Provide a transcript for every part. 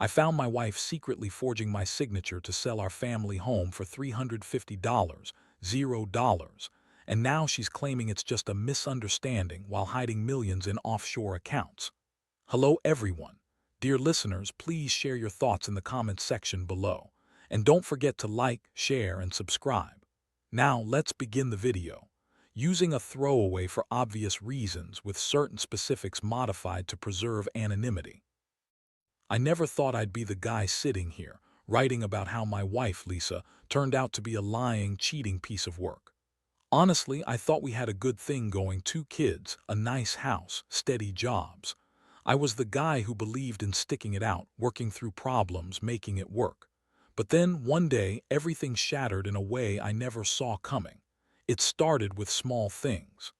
I found my wife secretly forging my signature to sell our family home for $350, $0, and now she's claiming it's just a misunderstanding while hiding millions in offshore accounts. Hello everyone. Dear listeners, please share your thoughts in the comments section below. And don't forget to like, share, and subscribe. Now let's begin the video. Using a throwaway for obvious reasons with certain specifics modified to preserve anonymity. I never thought I'd be the guy sitting here, writing about how my wife, Lisa, turned out to be a lying, cheating piece of work. Honestly, I thought we had a good thing going, 2 kids, a nice house, steady jobs. I was the guy who believed in sticking it out, working through problems, making it work. But then, one day, everything shattered in a way I never saw coming. It started with small things.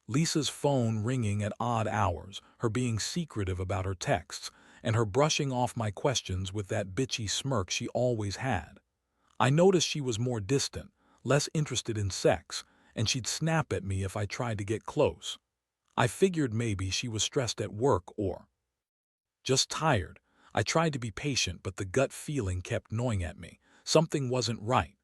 Lisa's phone ringing at odd hours, her being secretive about her texts, and her brushing off my questions with that bitchy smirk she always had. I noticed she was more distant, less interested in sex, and she'd snap at me if I tried to get close. I figured maybe she was stressed at work or just tired. I tried to be patient, but the gut feeling kept gnawing at me. Something wasn't right.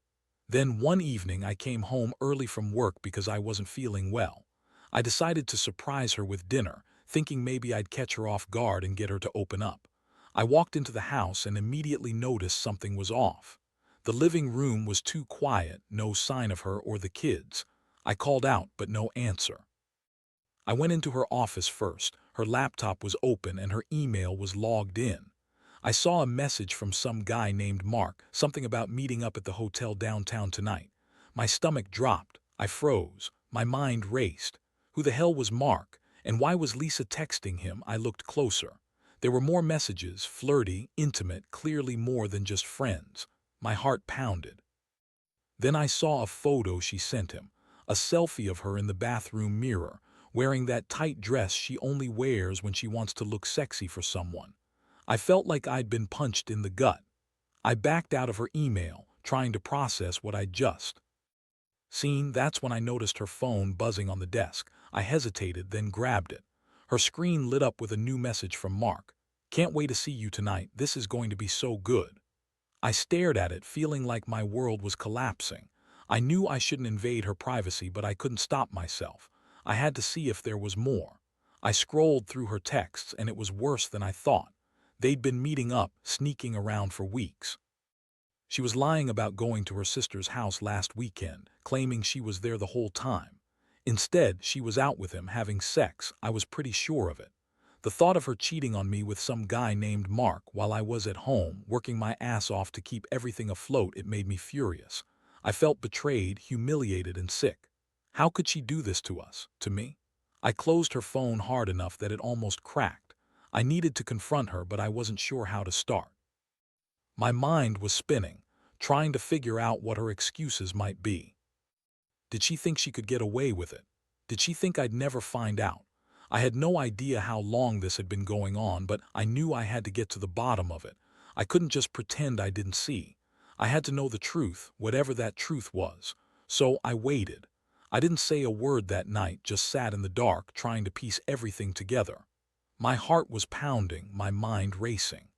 Then one evening I came home early from work because I wasn't feeling well. I decided to surprise her with dinner, thinking maybe I'd catch her off guard and get her to open up. I walked into the house and immediately noticed something was off. The living room was too quiet, no sign of her or the kids. I called out, but no answer. I went into her office first. Her laptop was open and her email was logged in. I saw a message from some guy named Mark, something about meeting up at the hotel downtown tonight. My stomach dropped. I froze. My mind raced. Who the hell was Mark? And why was Lisa texting him? I looked closer. There were more messages, flirty, intimate, clearly more than just friends. My heart pounded. Then I saw a photo she sent him, a selfie of her in the bathroom mirror, wearing that tight dress she only wears when she wants to look sexy for someone. I felt like I'd been punched in the gut. I backed out of her email, trying to process what I'd just seen. That's when I noticed her phone buzzing on the desk. I hesitated, then grabbed it. Her screen lit up with a new message from Mark. "Can't wait to see you tonight. This is going to be so good." I stared at it, feeling like my world was collapsing. I knew I shouldn't invade her privacy, but I couldn't stop myself. I had to see if there was more. I scrolled through her texts, and it was worse than I thought. They'd been meeting up, sneaking around for weeks. She was lying about going to her sister's house last weekend, claiming she was there the whole time. Instead, she was out with him having sex. I was pretty sure of it. The thought of her cheating on me with some guy named Mark while I was at home, working my ass off to keep everything afloat, it made me furious. I felt betrayed, humiliated, and sick. How could she do this to us, to me? I closed her phone hard enough that it almost cracked. I needed to confront her, but I wasn't sure how to start. My mind was spinning, trying to figure out what her excuses might be. Did she think she could get away with it? Did she think I'd never find out? I had no idea how long this had been going on, but I knew I had to get to the bottom of it. I couldn't just pretend I didn't see. I had to know the truth, whatever that truth was. So I waited. I didn't say a word that night, just sat in the dark, trying to piece everything together. My heart was pounding, my mind racing.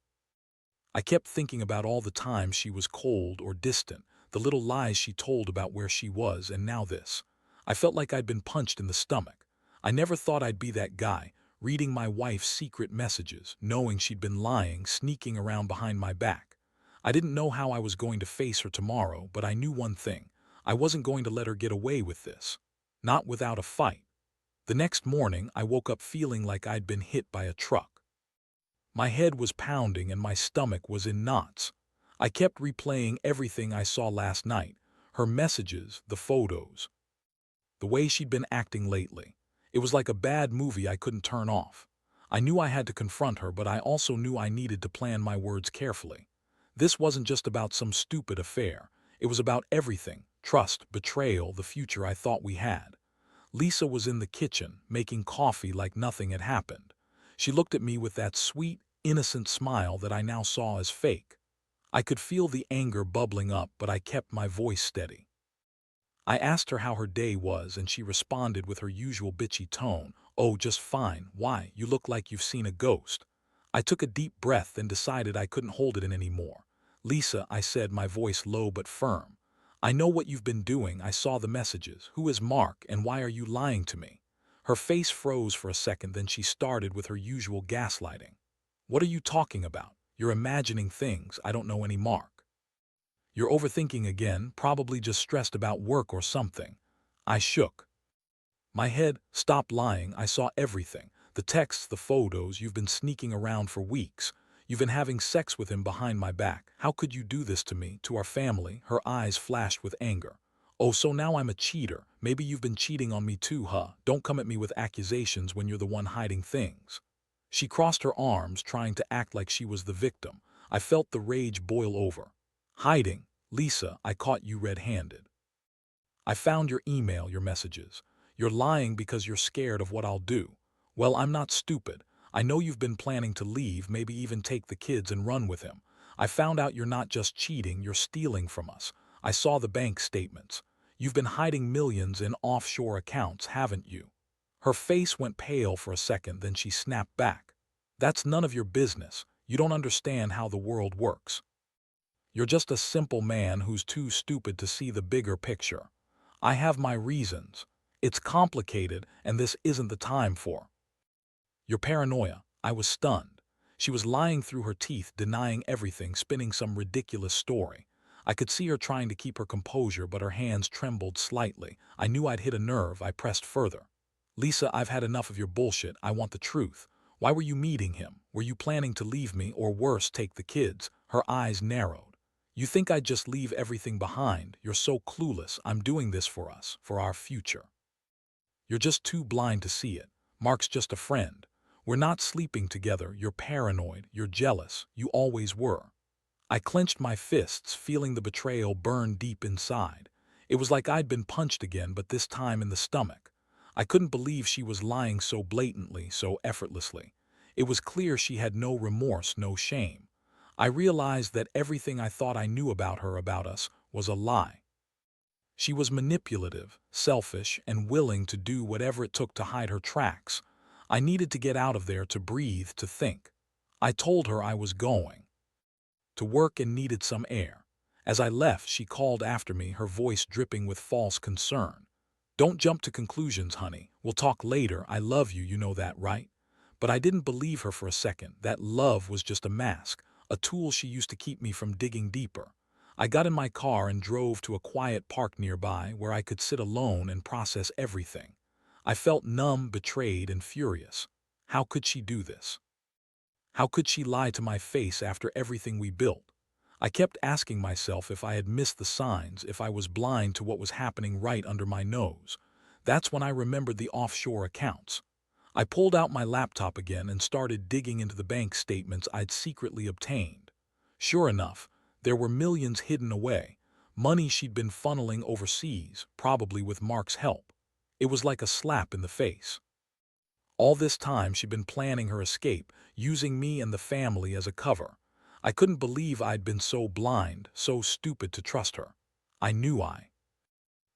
I kept thinking about all the times she was cold or distant, the little lies she told about where she was, and now this. I felt like I'd been punched in the stomach. I never thought I'd be that guy, reading my wife's secret messages, knowing she'd been lying, sneaking around behind my back. I didn't know how I was going to face her tomorrow, but I knew one thing. I wasn't going to let her get away with this. Not without a fight. The next morning, I woke up feeling like I'd been hit by a truck. My head was pounding and my stomach was in knots. I kept replaying everything I saw last night, her messages, the photos, the way she'd been acting lately. It was like a bad movie I couldn't turn off. I knew I had to confront her, but I also knew I needed to plan my words carefully. This wasn't just about some stupid affair. It was about everything: trust, betrayal, the future I thought we had. Lisa was in the kitchen, making coffee like nothing had happened. She looked at me with that sweet, innocent smile that I now saw as fake. I could feel the anger bubbling up, but I kept my voice steady. I asked her how her day was, and she responded with her usual bitchy tone. "Oh, just fine. Why? You look like you've seen a ghost." I took a deep breath and decided I couldn't hold it in anymore. Lisa, I said, my voice low but firm. I know what you've been doing. I saw the messages. Who is Mark, and why are you lying to me? Her face froze for a second, then she started with her usual gaslighting. What are you talking about? You're imagining things. I don't know any Mark. You're overthinking again, probably just stressed about work or something. I shook. My head, stop lying. I saw everything. The texts, the photos. You've been sneaking around for weeks. You've been having sex with him behind my back. How could you do this to me, to our family? Her eyes flashed with anger. Oh, so now I'm a cheater. Maybe you've been cheating on me too, huh? Don't come at me with accusations when you're the one hiding things. She crossed her arms, trying to act like she was the victim. I felt the rage boil over. Hiding? Lisa, I caught you red-handed. I found your email, your messages. You're lying because you're scared of what I'll do. Well, I'm not stupid. I know you've been planning to leave, maybe even take the kids and run with him. I found out you're not just cheating, you're stealing from us. I saw the bank statements. You've been hiding millions in offshore accounts, haven't you? Her face went pale for a second, then she snapped back. That's none of your business. You don't understand how the world works. You're just a simple man who's too stupid to see the bigger picture. I have my reasons. It's complicated, and this isn't the time for your paranoia. I was stunned. She was lying through her teeth, denying everything, spinning some ridiculous story. I could see her trying to keep her composure, but her hands trembled slightly. I knew I'd hit a nerve. I pressed further. Lisa, I've had enough of your bullshit. I want the truth. Why were you meeting him? Were you planning to leave me, or worse, take the kids? Her eyes narrowed. You think I'd just leave everything behind? You're so clueless. I'm doing this for us, for our future. You're just too blind to see it. Mark's just a friend. We're not sleeping together. You're paranoid. You're jealous. You always were. I clenched my fists, feeling the betrayal burn deep inside. It was like I'd been punched again, but this time in the stomach. I couldn't believe she was lying so blatantly, so effortlessly. It was clear she had no remorse, no shame. I realized that everything I thought I knew about her, about us, was a lie. She was manipulative, selfish, and willing to do whatever it took to hide her tracks. I needed to get out of there, to breathe, to think. I told her I was going to work and needed some air. As I left, she called after me, her voice dripping with false concern. Don't jump to conclusions, honey. We'll talk later. I love you, you know that, right? But I didn't believe her for a second. That love was just a mask, a tool she used to keep me from digging deeper. I got in my car and drove to a quiet park nearby where I could sit alone and process everything. I felt numb, betrayed, and furious. How could she do this? How could she lie to my face after everything we built? I kept asking myself if I had missed the signs, if I was blind to what was happening right under my nose. That's when I remembered the offshore accounts. I pulled out my laptop again and started digging into the bank statements I'd secretly obtained. Sure enough, there were millions hidden away, money she'd been funneling overseas, probably with Mark's help. It was like a slap in the face. All this time she'd been planning her escape, using me and the family as a cover. I couldn't believe I'd been so blind, so stupid to trust her. I knew I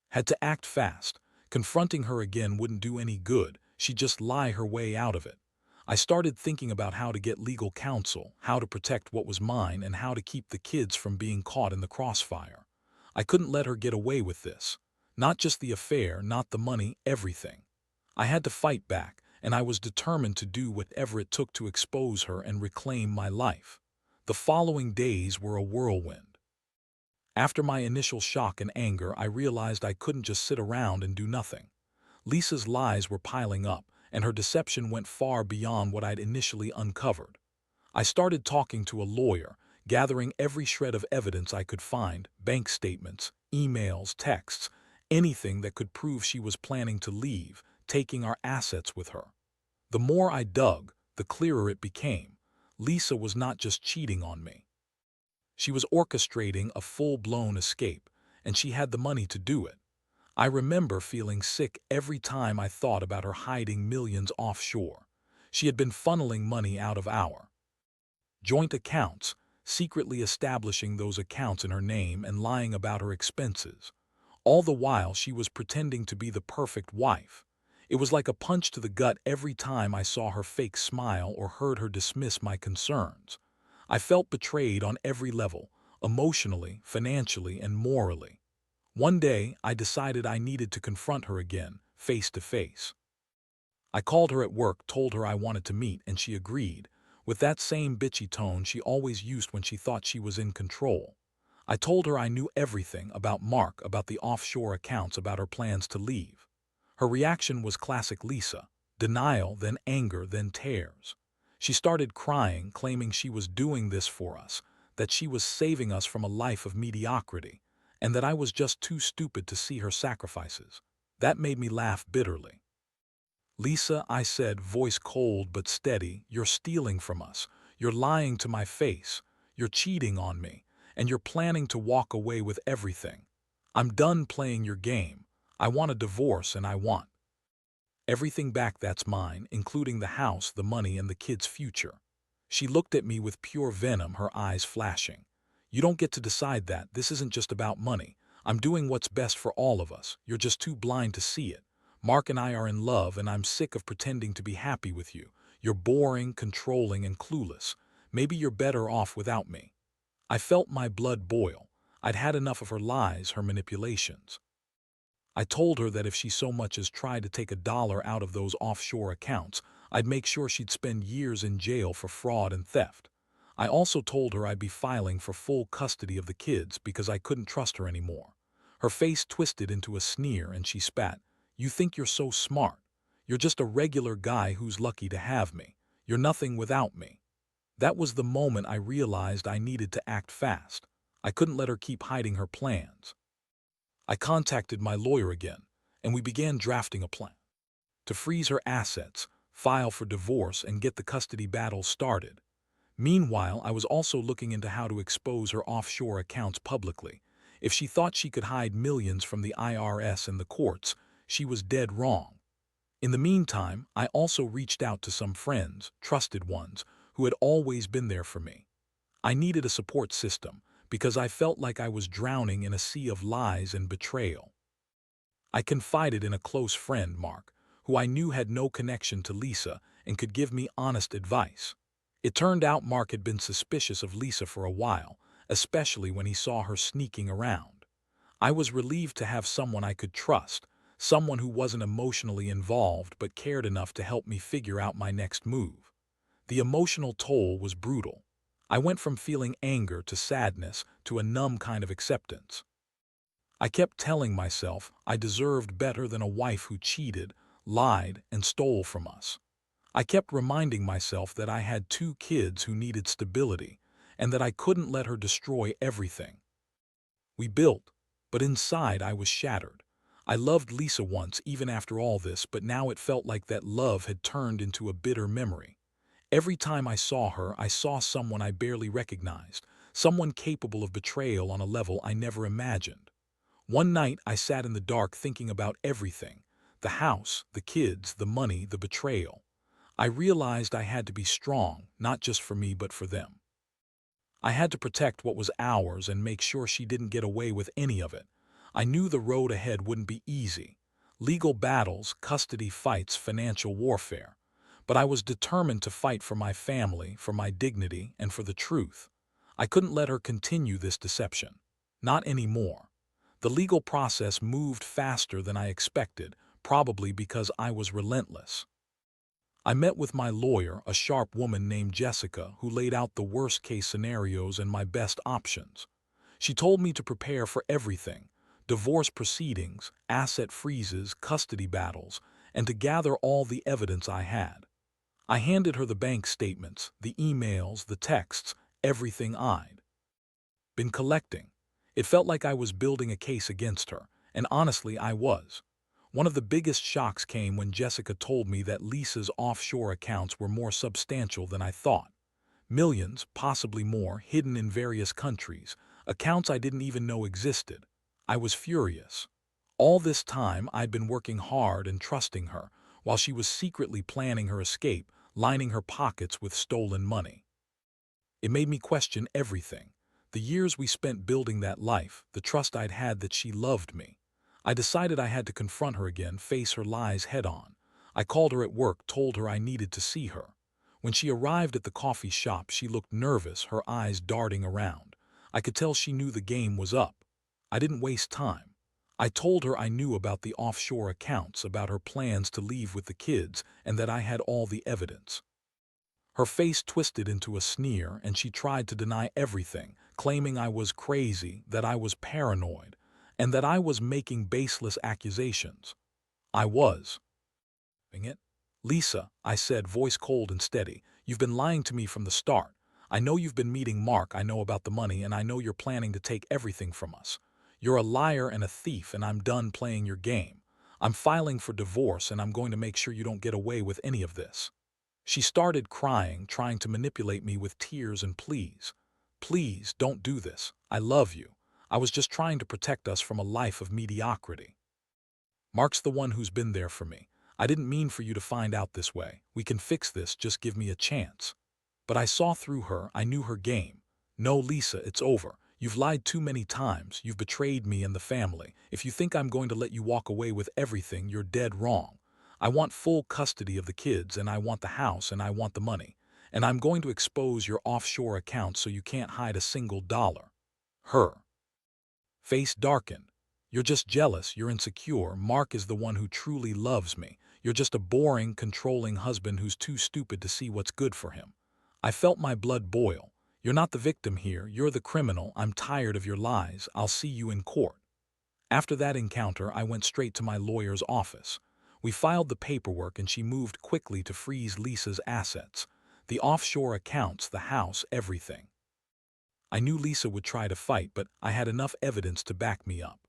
had to act fast. Confronting her again wouldn't do any good. She'd just lie her way out of it. I started thinking about how to get legal counsel, how to protect what was mine, and how to keep the kids from being caught in the crossfire. I couldn't let her get away with this. Not just the affair, not the money, everything. I had to fight back, and I was determined to do whatever it took to expose her and reclaim my life. The following days were a whirlwind. After my initial shock and anger, I realized I couldn't just sit around and do nothing. Lisa's lies were piling up, and her deception went far beyond what I'd initially uncovered. I started talking to a lawyer, gathering every shred of evidence I could find, bank statements, emails, texts, anything that could prove she was planning to leave, taking our assets with her. The more I dug, the clearer it became. Lisa was not just cheating on me. She was orchestrating a full-blown escape, and she had the money to do it. I remember feeling sick every time I thought about her hiding millions offshore. She had been funneling money out of our joint accounts, secretly establishing those accounts in her name and lying about her expenses. All the while she was pretending to be the perfect wife. It was like a punch to the gut every time I saw her fake smile or heard her dismiss my concerns. I felt betrayed on every level, emotionally, financially, and morally. One day, I decided I needed to confront her again, face to face. I called her at work, told her I wanted to meet, and she agreed, with that same bitchy tone she always used when she thought she was in control. I told her I knew everything about Mark, about the offshore accounts, about her plans to leave. Her reaction was classic Lisa: denial, then anger, then tears. She started crying, claiming she was doing this for us, that she was saving us from a life of mediocrity, and that I was just too stupid to see her sacrifices. That made me laugh bitterly. "Lisa," I said, voice cold but steady, "you're stealing from us. You're lying to my face. You're cheating on me. And you're planning to walk away with everything. I'm done playing your game. I want a divorce, and I want everything back that's mine, including the house, the money, and the kid's future." She looked at me with pure venom, her eyes flashing. "You don't get to decide that. This isn't just about money. I'm doing what's best for all of us. You're just too blind to see it. Mark and I are in love, and I'm sick of pretending to be happy with you. You're boring, controlling, and clueless. Maybe you're better off without me." I felt my blood boil. I'd had enough of her lies, her manipulations. I told her that if she so much as tried to take $1 out of those offshore accounts, I'd make sure she'd spend years in jail for fraud and theft. I also told her I'd be filing for full custody of the kids because I couldn't trust her anymore. Her face twisted into a sneer and she spat. "You think you're so smart. You're just a regular guy who's lucky to have me. You're nothing without me." That was the moment I realized I needed to act fast. I couldn't let her keep hiding her plans. I contacted my lawyer again, and we began drafting a plan to freeze her assets, file for divorce, and get the custody battle started. Meanwhile, I was also looking into how to expose her offshore accounts publicly. If she thought she could hide millions from the IRS and the courts, she was dead wrong. In the meantime, I also reached out to some friends, trusted ones, who had always been there for me. I needed a support system because I felt like I was drowning in a sea of lies and betrayal. I confided in a close friend, Mark, who I knew had no connection to Lisa and could give me honest advice. It turned out Mark had been suspicious of Lisa for a while, especially when he saw her sneaking around. I was relieved to have someone I could trust, someone who wasn't emotionally involved but cared enough to help me figure out my next move. The emotional toll was brutal. I went from feeling anger to sadness to a numb kind of acceptance. I kept telling myself I deserved better than a wife who cheated, lied, and stole from us. I kept reminding myself that I had 2 kids who needed stability, and that I couldn't let her destroy everything we built. But inside I was shattered. I loved Lisa once, even after all this, but now it felt like that love had turned into a bitter memory. Every time I saw her, I saw someone I barely recognized, someone capable of betrayal on a level I never imagined. One night, I sat in the dark thinking about everything: the house, the kids, the money, the betrayal. I realized I had to be strong, not just for me but for them. I had to protect what was ours and make sure she didn't get away with any of it. I knew the road ahead wouldn't be easy. Legal battles, custody fights, financial warfare. But I was determined to fight for my family, for my dignity, and for the truth. I couldn't let her continue this deception. Not anymore. The legal process moved faster than I expected, probably because I was relentless. I met with my lawyer, a sharp woman named Jessica, who laid out the worst-case scenarios and my best options. She told me to prepare for everything: divorce proceedings, asset freezes, custody battles, and to gather all the evidence I had. I handed her the bank statements, the emails, the texts, everything I'd been collecting. It felt like I was building a case against her, and honestly, I was. One of the biggest shocks came when Jessica told me that Lisa's offshore accounts were more substantial than I thought. Millions, possibly more, hidden in various countries, accounts I didn't even know existed. I was furious. All this time, I'd been working hard and trusting her, while she was secretly planning her escape, lining her pockets with stolen money. It made me question everything: the years we spent building that life, the trust I'd had that she loved me. I decided I had to confront her again, face her lies head on. I called her at work, told her I needed to see her. When she arrived at the coffee shop, she looked nervous, her eyes darting around. I could tell she knew the game was up. I didn't waste time. I told her I knew about the offshore accounts, about her plans to leave with the kids, and that I had all the evidence. Her face twisted into a sneer, and she tried to deny everything, claiming I was crazy, that I was paranoid, and that I was making baseless accusations. I was. It. Lisa, I said, voice cold and steady, you've been lying to me from the start. I know you've been meeting Mark, I know about the money, and I know you're planning to take everything from us. You're a liar and a thief, and I'm done playing your game. I'm filing for divorce, and I'm going to make sure you don't get away with any of this. She started crying, trying to manipulate me with tears and pleas. Please, don't do this. I love you. I was just trying to protect us from a life of mediocrity. Mark's the one who's been there for me. I didn't mean for you to find out this way. We can fix this, just give me a chance. But I saw through her, I knew her game. No, Lisa, it's over. You've lied too many times, you've betrayed me and the family. If you think I'm going to let you walk away with everything, you're dead wrong. I want full custody of the kids, and I want the house, and I want the money. And I'm going to expose your offshore accounts so you can't hide a single dollar. Her face darkened. You're just jealous, you're insecure. Mark is the one who truly loves me. You're just a boring, controlling husband who's too stupid to see what's good for him. I felt my blood boil. You're not the victim here, you're the criminal. I'm tired of your lies. I'll see you in court. After that encounter, I went straight to my lawyer's office. We filed the paperwork, and she moved quickly to freeze Lisa's assets. The offshore accounts, the house, everything. I knew Lisa would try to fight, but I had enough evidence to back me up.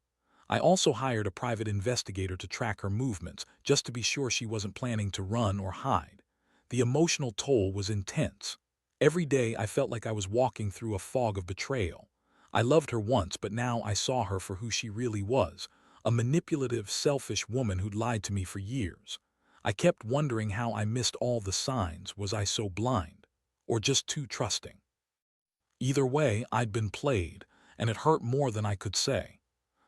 I also hired a private investigator to track her movements, just to be sure she wasn't planning to run or hide. The emotional toll was intense. Every day I felt like I was walking through a fog of betrayal. I loved her once, but now I saw her for who she really was, a manipulative, selfish woman who'd lied to me for years. I kept wondering how I missed all the signs. Was I so blind? Or just too trusting? Either way, I'd been played, and it hurt more than I could say.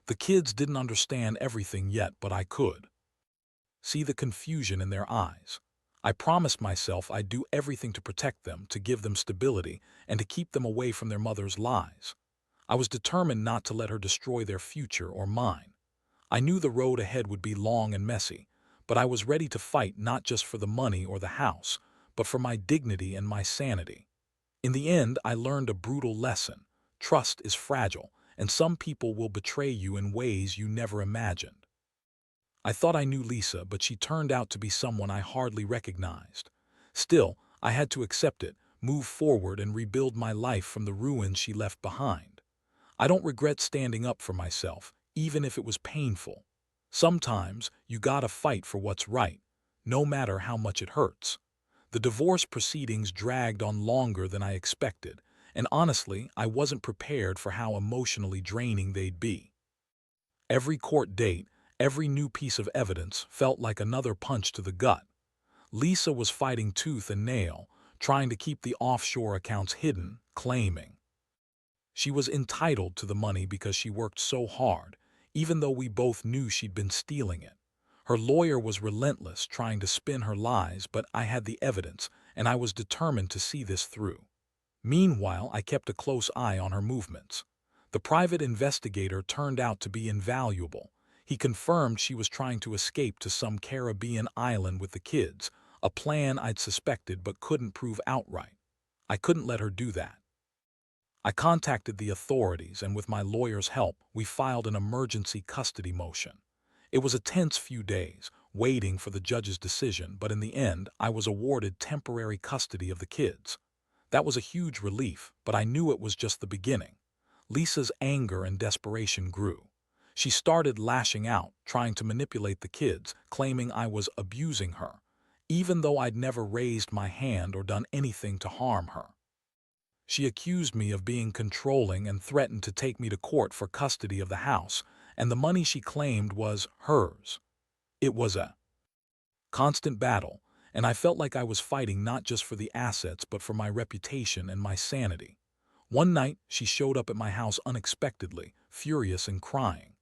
The kids didn't understand everything yet, but I could see the confusion in their eyes. I promised myself I'd do everything to protect them, to give them stability, and to keep them away from their mother's lies. I was determined not to let her destroy their future or mine. I knew the road ahead would be long and messy, but I was ready to fight, not just for the money or the house, but for my dignity and my sanity. In the end, I learned a brutal lesson. Trust is fragile, and some people will betray you in ways you never imagined. I thought I knew Lisa, but she turned out to be someone I hardly recognized. Still, I had to accept it, move forward, and rebuild my life from the ruins she left behind. I don't regret standing up for myself, even if it was painful. Sometimes you gotta fight for what's right, no matter how much it hurts. The divorce proceedings dragged on longer than I expected, and honestly, I wasn't prepared for how emotionally draining they'd be. Every court date, every new piece of evidence felt like another punch to the gut. Lisa was fighting tooth and nail, trying to keep the offshore accounts hidden, claiming she was entitled to the money because she worked so hard, even though we both knew she'd been stealing it. Her lawyer was relentless, trying to spin her lies, but I had the evidence, and I was determined to see this through. Meanwhile, I kept a close eye on her movements. The private investigator turned out to be invaluable. He confirmed she was trying to escape to some Caribbean island with the kids, a plan I'd suspected but couldn't prove outright. I couldn't let her do that. I contacted the authorities, and with my lawyer's help, we filed an emergency custody motion. It was a tense few days, waiting for the judge's decision, but in the end, I was awarded temporary custody of the kids. That was a huge relief, but I knew it was just the beginning. Lisa's anger and desperation grew. She started lashing out, trying to manipulate the kids, claiming I was abusing her, even though I'd never raised my hand or done anything to harm her. She accused me of being controlling and threatened to take me to court for custody of the house, and the money she claimed was hers. It was a constant battle, and I felt like I was fighting not just for the assets but for my reputation and my sanity. One night, she showed up at my house unexpectedly, furious and crying.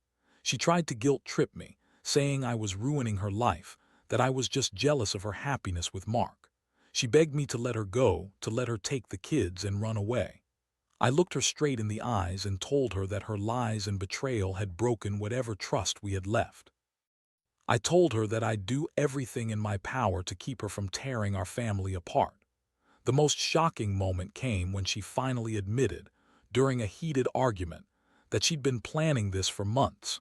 She tried to guilt-trip me, saying I was ruining her life, that I was just jealous of her happiness with Mark. She begged me to let her go, to let her take the kids and run away. I looked her straight in the eyes and told her that her lies and betrayal had broken whatever trust we had left. I told her that I'd do everything in my power to keep her from tearing our family apart. The most shocking moment came when she finally admitted, during a heated argument, that she'd been planning this for months.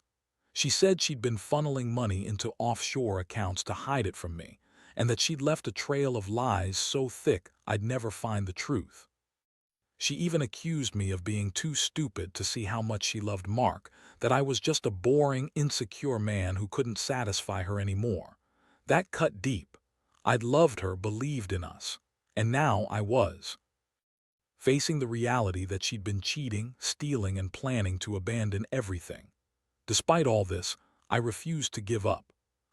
She said she'd been funneling money into offshore accounts to hide it from me, and that she'd left a trail of lies so thick I'd never find the truth. She even accused me of being too stupid to see how much she loved Mark, that I was just a boring, insecure man who couldn't satisfy her anymore. That cut deep. I'd loved her, believed in us. And now I was facing the reality that she'd been cheating, stealing, and planning to abandon everything. Despite all this, I refused to give up.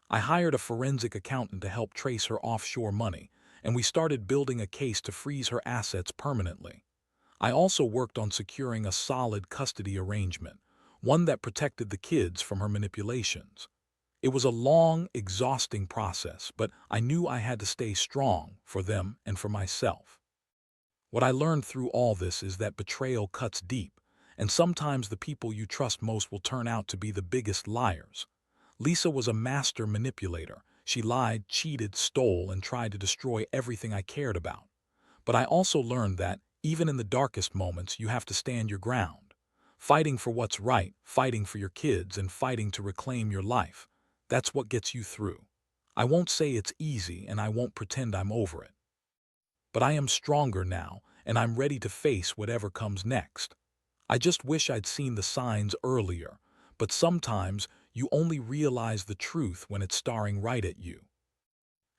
I hired a forensic accountant to help trace her offshore money, and we started building a case to freeze her assets permanently. I also worked on securing a solid custody arrangement, one that protected the kids from her manipulations. It was a long, exhausting process, but I knew I had to stay strong for them and for myself. What I learned through all this is that betrayal cuts deep, and sometimes the people you trust most will turn out to be the biggest liars. Lisa was a master manipulator. She lied, cheated, stole, and tried to destroy everything I cared about. But I also learned that, even in the darkest moments, you have to stand your ground. Fighting for what's right, fighting for your kids, and fighting to reclaim your life. That's what gets you through. I won't say it's easy, and I won't pretend I'm over it. But I am stronger now, and I'm ready to face whatever comes next. I just wish I'd seen the signs earlier, but sometimes you only realize the truth when it's staring right at you.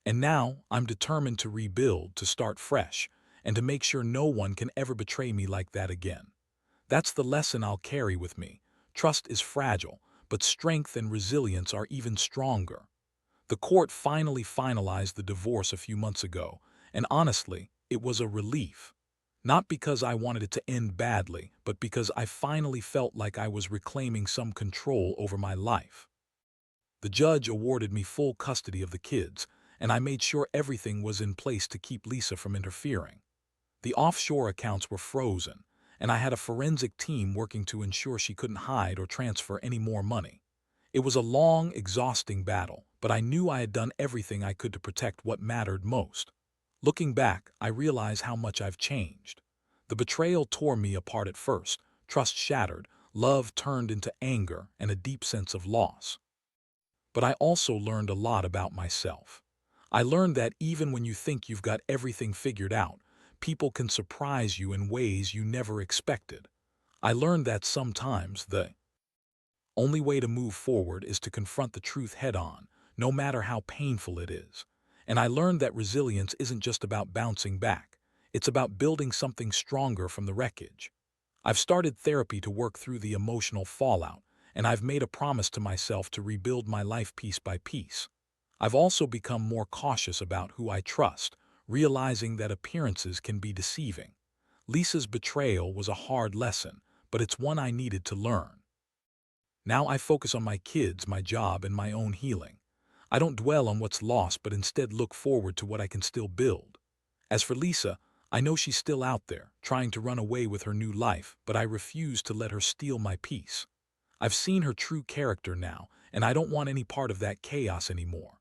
And now I'm determined to rebuild, to start fresh, and to make sure no one can ever betray me like that again. That's the lesson I'll carry with me. Trust is fragile, but strength and resilience are even stronger. The court finally finalized the divorce a few months ago, and honestly, it was a relief. Not because I wanted it to end badly, but because I finally felt like I was reclaiming some control over my life. The judge awarded me full custody of the kids, and I made sure everything was in place to keep Lisa from interfering. The offshore accounts were frozen, and I had a forensic team working to ensure she couldn't hide or transfer any more money. It was a long, exhausting battle, but I knew I had done everything I could to protect what mattered most. Looking back, I realize how much I've changed. The betrayal tore me apart at first, trust shattered, love turned into anger, and a deep sense of loss. But I also learned a lot about myself. I learned that even when you think you've got everything figured out, people can surprise you in ways you never expected. I learned that sometimes the only way to move forward is to confront the truth head-on, no matter how painful it is. And I learned that resilience isn't just about bouncing back. It's about building something stronger from the wreckage. I've started therapy to work through the emotional fallout, and I've made a promise to myself to rebuild my life piece by piece. I've also become more cautious about who I trust, realizing that appearances can be deceiving. Lisa's betrayal was a hard lesson, but it's one I needed to learn. Now I focus on my kids, my job, and my own healing. I don't dwell on what's lost, but instead look forward to what I can still build. As for Lisa, I know she's still out there, trying to run away with her new life, but I refuse to let her steal my peace. I've seen her true character now, and I don't want any part of that chaos anymore.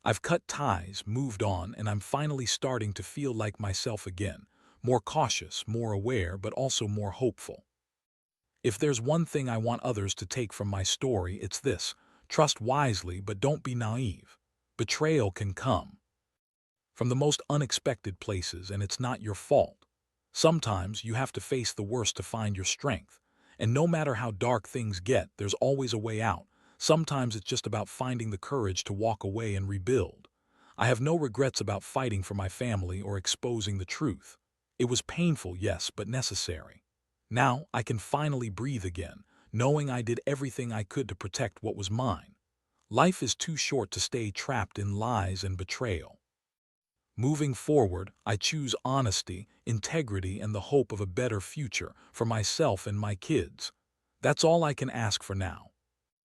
I've cut ties, moved on, and I'm finally starting to feel like myself again, more cautious, more aware, but also more hopeful. If there's one thing I want others to take from my story, it's this: trust wisely, but don't be naive. Betrayal can come from the most unexpected places, and it's not your fault. Sometimes you have to face the worst to find your strength. And no matter how dark things get, there's always a way out. Sometimes it's just about finding the courage to walk away and rebuild. I have no regrets about fighting for my family or exposing the truth. It was painful, yes, but necessary. Now I can finally breathe again, knowing I did everything I could to protect what was mine. Life is too short to stay trapped in lies and betrayal. Moving forward, I choose honesty, integrity, and the hope of a better future for myself and my kids. That's all I can ask for now.